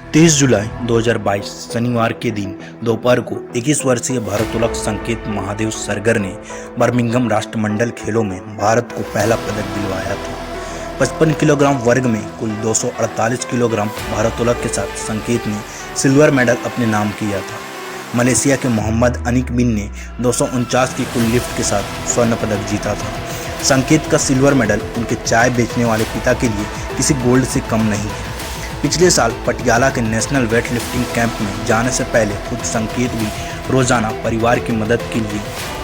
30 जुलाई 2022 शनिवार के दिन दोपहर को 21 वर्षीय भारोत्तोलक संकेत महादेव सरगर ने बर्मिंघम राष्ट्रमंडल खेलों में भारत को पहला पदक दिलवाया था। 55 किलोग्राम वर्ग में कुल 248 किलोग्राम भारोत्तोलक के साथ संकेत ने सिल्वर मेडल अपने नाम किया था। मलेशिया के मोहम्मद अनीक बिन ने 249 की कुल लिफ्ट के साथ स्वर्ण पदक जीता था। संकेत का सिल्वर मेडल उनके चाय बेचने वाले पिता के लिए किसी गोल्ड से कम नहीं है। पिछले साल पटियाला के नेशनल वेट लिफ्टिंग कैंप में जाने से पहले खुद संकेत भी रोजाना परिवार की मदद के लिए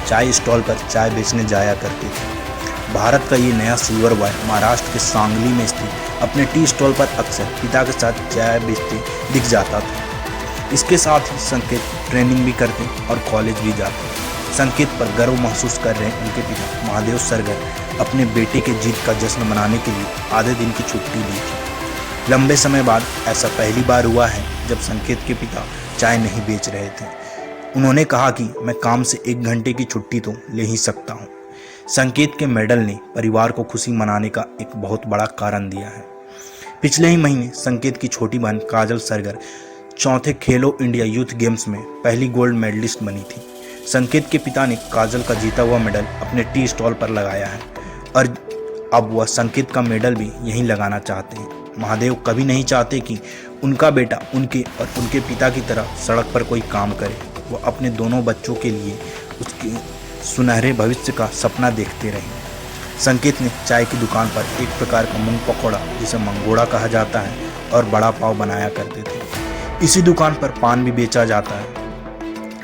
चाय स्टॉल पर चाय बेचने जाया करते थे। भारत का ये नया सिल्वर बॉय महाराष्ट्र के सांगली में स्थित अपने टी स्टॉल पर अक्सर पिता के साथ चाय बेचते दिख जाता था। इसके साथ ही संकेत ट्रेनिंग भी करते और कॉलेज भी जाते। संकेत पर गर्व महसूस कर रहे उनके पिता महादेव सरगर अपने बेटे के जीत का जश्न मनाने के लिए आधे दिन की छुट्टी ली थी। लंबे समय बाद ऐसा पहली बार हुआ है जब संकेत के पिता चाय नहीं बेच रहे थे। उन्होंने कहा कि मैं काम से 1 घंटे की छुट्टी तो ले ही सकता हूँ। संकेत के मेडल ने परिवार को खुशी मनाने का एक बहुत बड़ा कारण दिया है। पिछले ही महीने संकेत की छोटी बहन काजल सरगर चौथे खेलो इंडिया यूथ गेम्स में पहली गोल्ड मेडलिस्ट बनी थी। संकेत के पिता ने काजल का जीता हुआ मेडल अपने टी स्टॉल पर लगाया है और अब वह संकेत का मेडल भी यहीं लगाना चाहते हैं। महादेव कभी नहीं चाहते कि उनका बेटा उनके और उनके पिता की तरह सड़क पर कोई काम करे। वो अपने दोनों बच्चों के लिए उसके सुनहरे भविष्य का सपना देखते रहे। संकेत ने चाय की दुकान पर एक प्रकार का मूंग पकौड़ा जिसे मंगोड़ा कहा जाता है और बड़ा पाव बनाया करते थे। इसी दुकान पर पान भी बेचा जाता है,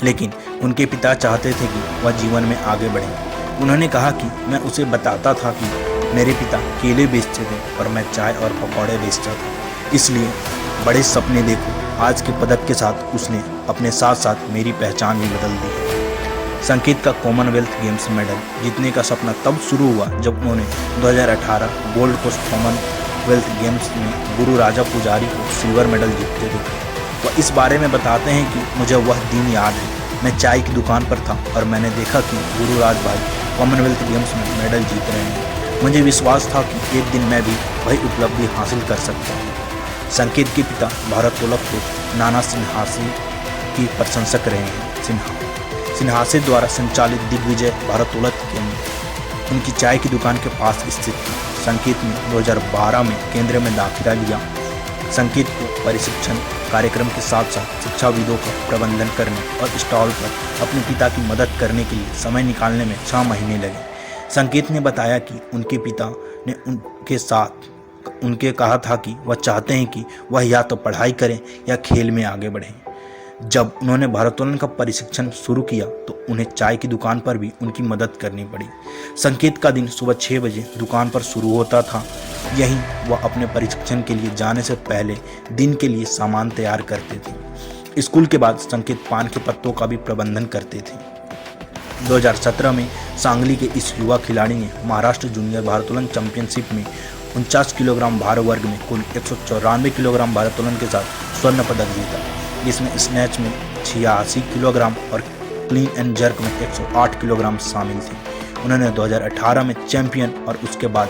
लेकिन उनके पिता चाहते थे कि वह जीवन में आगे बढ़े। उन्होंने कहा कि मैं उसे बताता था कि मेरे पिता केले बेचते थे और मैं चाय और पकौड़े बेचता था, इसलिए बड़े सपने देखो। आज के पदक के साथ उसने अपने साथ साथ मेरी पहचान भी बदल दी है। संकेत का कॉमनवेल्थ गेम्स मेडल जीतने का सपना तब शुरू हुआ जब उन्होंने 2018 गोल्ड कोस्ट कॉमनवेल्थ गेम्स में गुरु राजा पुजारी को सिल्वर मेडल जीतते थे। वह इस बारे में बताते हैं कि मुझे वह दिन याद है। मैं चाय की दुकान पर था और मैंने देखा कि गुरु राज भाई कॉमनवेल्थ गेम्स में मेडल जीत रहे हैं। मुझे विश्वास था कि एक दिन मैं भी वही उपलब्धि हासिल कर सकता हूँ। संकेत के पिता भारोत्तोलक को नाना सिन्हासे की प्रशंसक रहे हैं। सिन्हासे द्वारा संचालित दिग्विजय भारोत्तोलक केंद्र उनकी चाय की दुकान के पास स्थित था। संकेत ने 2012 में केंद्र में दाखिला लिया। संकेत को प्रशिक्षण कार्यक्रम के साथ साथ शिक्षाविदों का प्रबंधन करने और स्टॉल पर अपने पिता की मदद करने के लिए समय निकालने में 6 महीने लगे। संकेत ने बताया कि उनके पिता ने उनके साथ उनके कहा था कि वह चाहते हैं कि वह या तो पढ़ाई करें या खेल में आगे बढ़ें। जब उन्होंने भारोत्तोलन का प्रशिक्षण शुरू किया तो उन्हें चाय की दुकान पर भी उनकी मदद करनी पड़ी। संकेत का दिन सुबह 6 बजे दुकान पर शुरू होता था। यहीं वह अपने प्रशिक्षण के लिए जाने से पहले दिन के लिए सामान तैयार करते थे। स्कूल के बाद संकेत पान के पत्तों का भी प्रबंधन करते थे। 2017 में सांगली के इस युवा खिलाड़ी ने महाराष्ट्र जूनियर भारोत्तोलन चैंपियनशिप में 49 किलोग्राम भार वर्ग में कुल 194 किलोग्राम भारोत्तोलन के साथ स्वर्ण पदक जीता, जिसमें स्नैच में 86 किलोग्राम और क्लीन एंड जर्क में 108 किलोग्राम शामिल थे। उन्होंने 2018 में चैंपियन और उसके बाद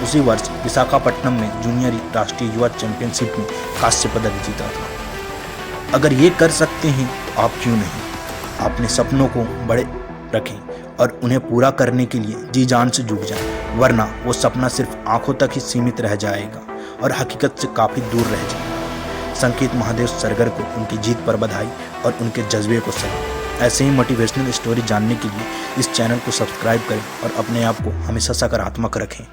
उसी वर्ष विशाखापट्टनम में जूनियर राष्ट्रीय युवा चैंपियनशिप में कांस्य पदक जीता था। अगर ये कर सकते हैं तो आप क्यों नहीं? अपने सपनों को बड़े रखें और उन्हें पूरा करने के लिए जी जान से जुट जाएं, वरना वो सपना सिर्फ आंखों तक ही सीमित रह जाएगा और हकीकत से काफ़ी दूर रह जाएगा। संकेत महादेव सरगर को उनकी जीत पर बधाई और उनके जज्बे को सलाम। ऐसे ही मोटिवेशनल स्टोरी जानने के लिए इस चैनल को सब्सक्राइब करें और अपने आप को हमेशा सकारात्मक रखें।